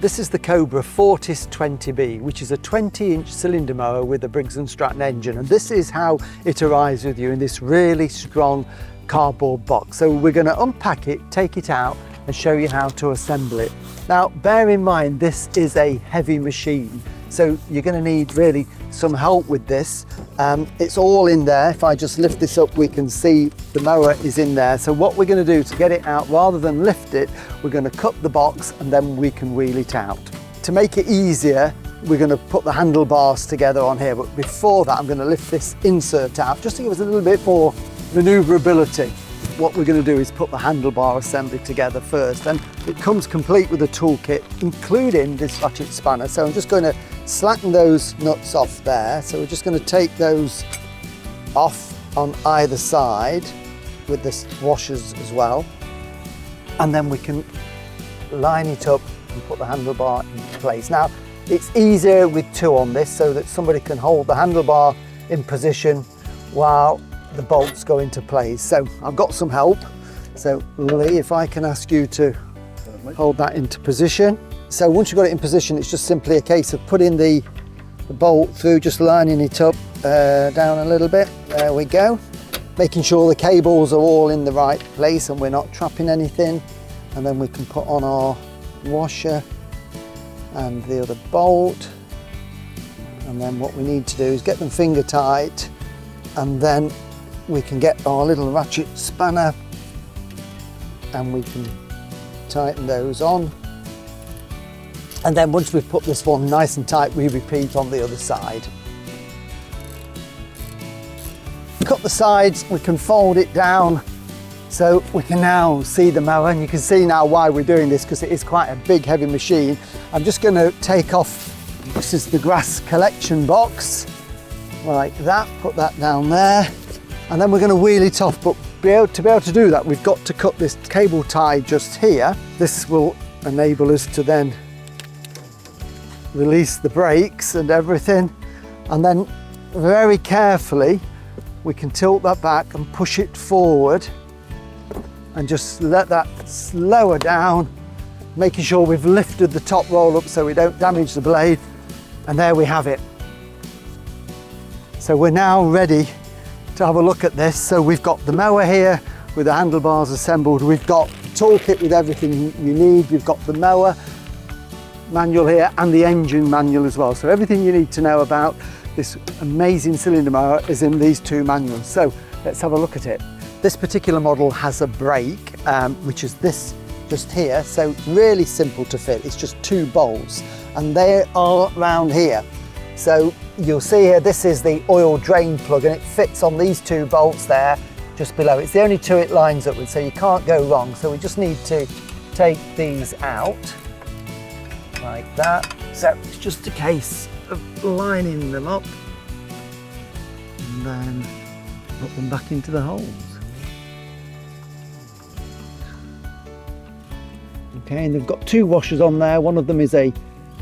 This is the Cobra Fortis 20B, which is a 20-inch cylinder mower with a Briggs & Stratton engine. And this is how it arrives with you in this really strong cardboard box. So we're going to unpack it, take it out and show you how to assemble it. Now, bear in mind, this is a heavy machine. So you're going to need really some help with this. It's all in there. If I just lift this up, we can see the mower is in there. So what we're going to do to get it out, rather than lift it, we're going to cut the box and then we can wheel it out. To make it easier, we're going to put the handlebars together on here. But before that, I'm going to lift this insert out just to give us a little bit more maneuverability. What we're going to do is put the handlebar assembly together first, and it comes complete with a toolkit, including this ratchet spanner. So I'm just going to slacken those nuts off there. So we're just going to take those off on either side with the washers as well. And then we can line it up and put the handlebar into place. Now, it's easier with two on this so that somebody can hold the handlebar in position while the bolts go into place. So I've got some help. So Lee, if I can ask you to hold that into position. So once you've got it in position, it's just simply a case of putting the bolt through, just lining it up down a little bit. There we go. Making sure the cables are all in the right place and we're not trapping anything. And then we can put on our washer and the other bolt. And then what we need to do is get them finger tight, and then we can get our little ratchet spanner and we can tighten those on. And then once we've put this one nice and tight, we repeat on the other side. Cut the sides, we can fold it down so we can now see the mower, and you can see now why we're doing this, because it is quite a big heavy machine. I'm just going to take off, this is the grass collection box, like that, put that down there, and then we're going to wheel it off. But to be able to do that, we've got to cut this cable tie just here. This will enable us to then release the brakes and everything, and then very carefully we can tilt that back and push it forward and just let that slow down, making sure we've lifted the top roll up so we don't damage the blade. And there we have it. So we're now ready to have a look at this. So we've got the mower here with the handlebars assembled. We've got the toolkit with everything you need. We've got the mower manual here and the engine manual as well. So everything you need to know about this amazing cylinder mower is in these two manuals. So let's have a look at it. This particular model has a brake, which is this just here. So it's really simple to fit. It's just two bolts and they are around here. So you'll see here, this is the oil drain plug and it fits on these two bolts there just below. It's the only two it lines up with, so you can't go wrong. So we just need to take these out like that. So it's just a case of lining them up and then put them back into the holes. Okay, and they've got two washers on there. One of them is a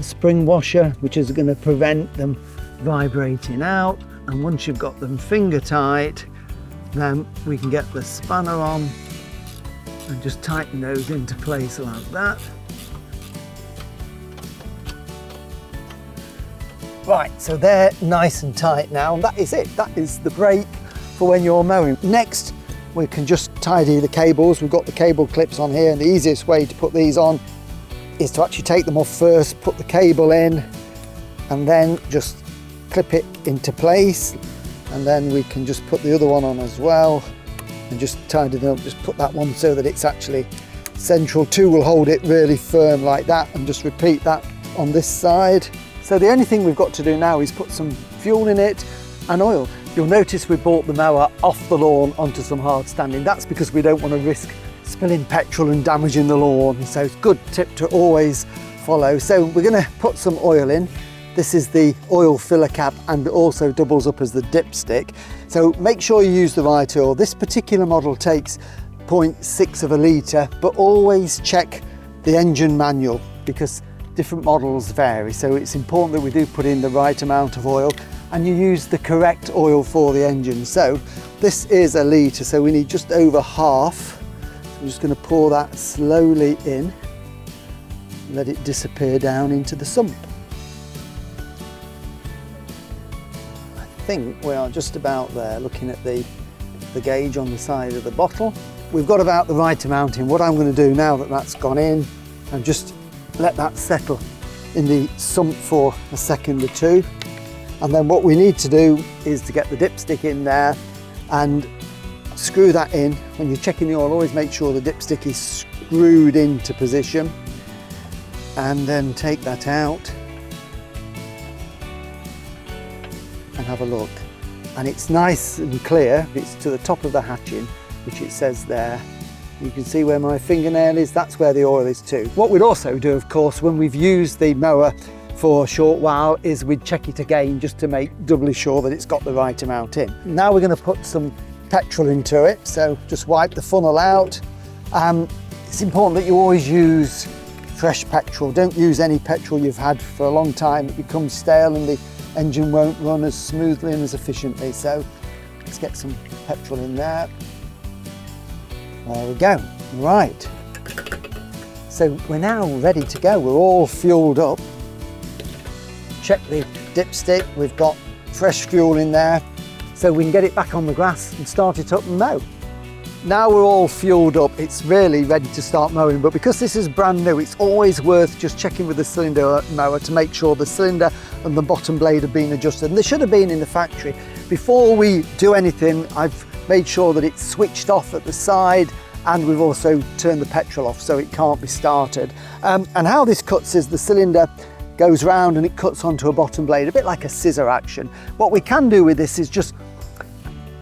spring washer, which is going to prevent them vibrating out. And once you've got them finger tight, then we can get the spanner on and just tighten those into place like that. Right, so they're nice and tight now, and that is it. That is the brake for when you're mowing. Next, we can just tidy the cables. We've got the cable clips on here, and the easiest way to put these on is to actually take them off first, put the cable in, and then just clip it into place. And then we can just put the other one on as well and just tidy them up. Just put that one so that it's actually central. Two will hold it really firm like that, and just repeat that on this side. So the only thing we've got to do now is put some fuel in it and oil. You'll notice we brought the mower off the lawn onto some hard standing. That's because we don't want to risk spilling petrol and damaging the lawn. So it's a good tip to always follow. So we're going to put some oil in. This is the oil filler cap and also doubles up as the dipstick. So make sure you use the right oil. This particular model takes 0.6 of a litre, but always check the engine manual because different models vary. So it's important that we do put in the right amount of oil and you use the correct oil for the engine. So this is a litre, so we need just over half. So I'm just going to pour that slowly in. let it disappear down into the sump. I think we are just about there, looking at the gauge on the side of the bottle. We've got about the right amount in. What I'm going to do now that that's gone in, and just let that settle in the sump for a second or two. And then what we need to do is to get the dipstick in there and screw that in. When you're checking the oil, always make sure the dipstick is screwed into position, and then take that out and have a look. And it's nice and clear. It's to the top of the hatching, which it says there. You can see where my fingernail is, that's where the oil is too. What we'd also do, of course, when we've used the mower for a short while, is we'd check it again just to make doubly sure that it's got the right amount in. Now we're going to put some petrol into it, so just wipe the funnel out. It's important that you always use fresh petrol. Don't use any petrol you've had for a long time. It becomes stale and the engine won't run as smoothly and as efficiently. So let's get some petrol in there. There we go. Right. So we're now ready to go. We're all fueled up. Check the dipstick. We've got fresh fuel in there, so we can get it back on the grass and start it up and mow. Now we're all fueled up, it's really ready to start mowing, but because this is brand new, it's always worth just checking with the cylinder mower to make sure the cylinder and the bottom blade have been adjusted. And they should have been in the factory. Before we do anything, I've made sure that it's switched off at the side, and we've also turned the petrol off so it can't be started. And how this cuts is the cylinder goes round and it cuts onto a bottom blade, a bit like a scissor action. What we can do with this is just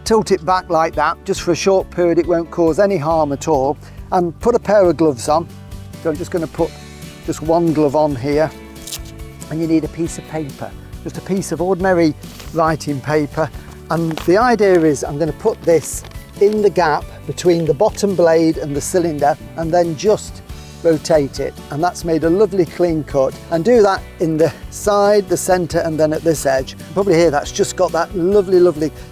tilt it back like that, just for a short period. It won't cause any harm at all. And put a pair of gloves on. So I'm just going to put just one glove on here, and you need a piece of paper, just a piece of ordinary writing paper. And the idea is I'm going to put this in the gap between the bottom blade and the cylinder, and then just rotate it, and that's made a lovely clean cut. And do that in the side, the centre, and then at this edge. Probably here that's just got that lovely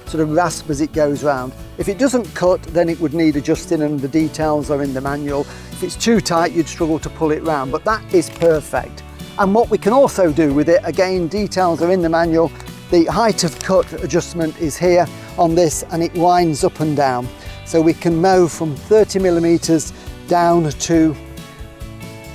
sort of rasp as it goes round. If it doesn't cut, then it would need adjusting, and the details are in the manual. If it's too tight, you'd struggle to pull it round, but that is perfect. And what we can also do with it, again, details are in the manual. The height of cut adjustment is here on this, and it winds up and down. So we can mow from 30mm down to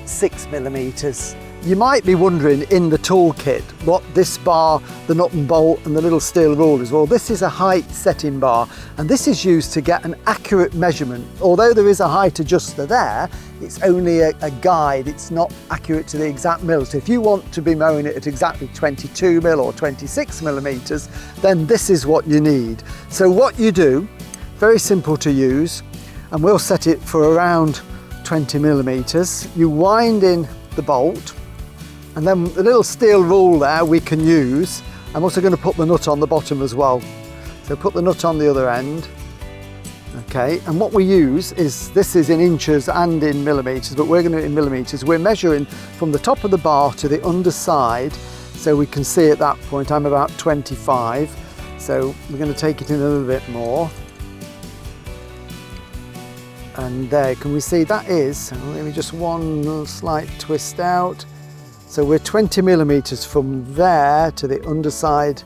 6mm. You might be wondering in the toolkit what this bar, the nut and bolt, and the little steel rule is. Well, this is a height setting bar, and this is used to get an accurate measurement. Although there is a height adjuster there, it's only a guide. It's not accurate to the exact mil. So if you want to be mowing it at exactly 22mm or 26mm, then this is what you need. So what you do, very simple to use, and we'll set it for around 20mm. You wind in the bolt, and then the little steel rule there we can use. I'm also going to put the nut on the bottom as well. So put the nut on the other end. Okay, and what we use is, this is in inches and in millimetres, but we're going to do it in millimetres. We're measuring from the top of the bar to the underside, so we can see at that point I'm about 25. So we're going to take it in a little bit more. And there, can we see that is, maybe just one little slight twist out. So we're 20mm from there to the underside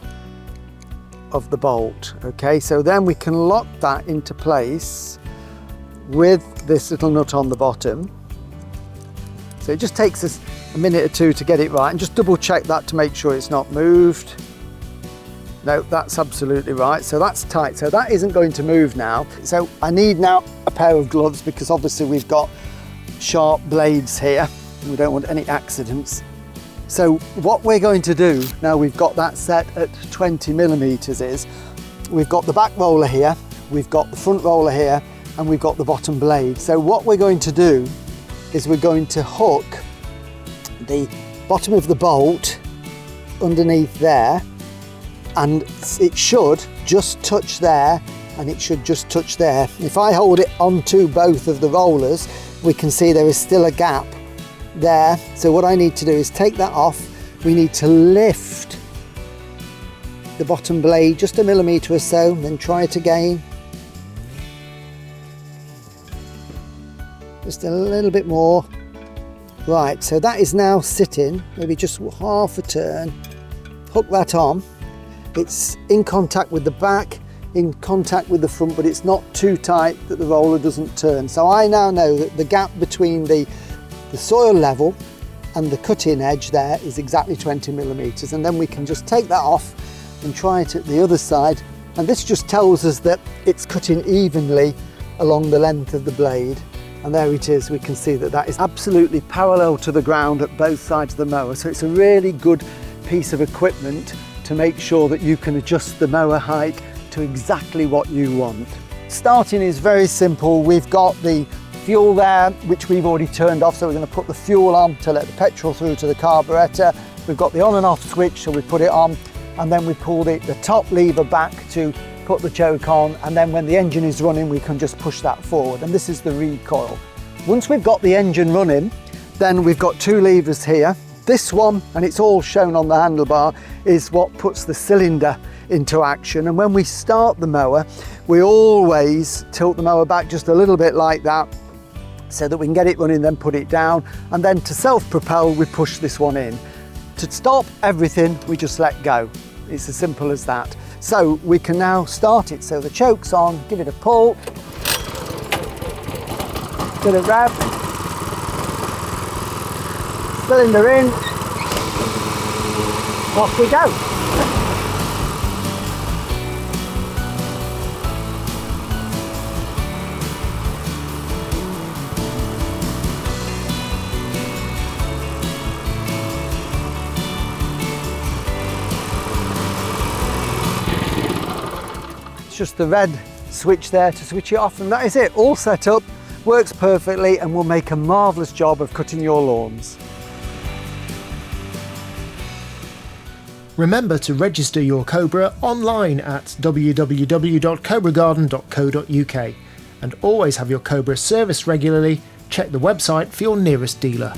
of the bolt. Okay, so then we can lock that into place with this little nut on the bottom. So it just takes us a minute or two to get it right, and just double check that to make sure it's not moved. No, that's absolutely right. So that's tight. So that isn't going to move now. So I need now a pair of gloves, because obviously we've got sharp blades here. We don't want any accidents. So what we're going to do, now we've got that set at 20mm, is we've got the back roller here, we've got the front roller here, and we've got the bottom blade. So what we're going to do is we're going to hook the bottom of the bolt underneath there, and it should just touch there, and it should just touch there. If I hold it onto both of the rollers, we can see there is still a gap there. So what I need to do is take that off. We need to lift the bottom blade just a millimetre or so, then try it again. Just a little bit more. Right, so that is now sitting, maybe just half a turn. Hook that on. It's in contact with the back, in contact with the front, but it's not too tight that the roller doesn't turn. So I now know that the gap between the soil level and the cutting edge there is exactly 20 millimeters, and then we can just take that off and try it at the other side, and this just tells us that it's cutting evenly along the length of the blade. And there it is, we can see that that is absolutely parallel to the ground at both sides of the mower. So it's a really good piece of equipment to make sure that you can adjust the mower height to exactly what you want. Starting is very simple. We've got the fuel there, which we've already turned off, so we're going to put the fuel on to let the petrol through to the carburettor. We've got the on and off switch, so we put it on, and then we pull the top lever back to put the choke on, and then when the engine is running we can just push that forward, and this is the recoil. Once we've got the engine running, then we've got two levers here. This one, and it's all shown on the handlebar, is what puts the cylinder into action, and when we start the mower we always tilt the mower back just a little bit like that so that we can get it running, then put it down, and then to self-propel we push this one in. To stop everything we just let go. It's as simple as that. So we can now start it. So the choke's on, give it a pull, get it rev, cylinder in, off we go. Just the red switch there to switch it off, and that is it, all set up, works perfectly, and will make a marvellous job of cutting your lawns. Remember to register your Cobra online at www.cobragarden.co.uk, and always have your Cobra serviced regularly. Check the website for your nearest dealer.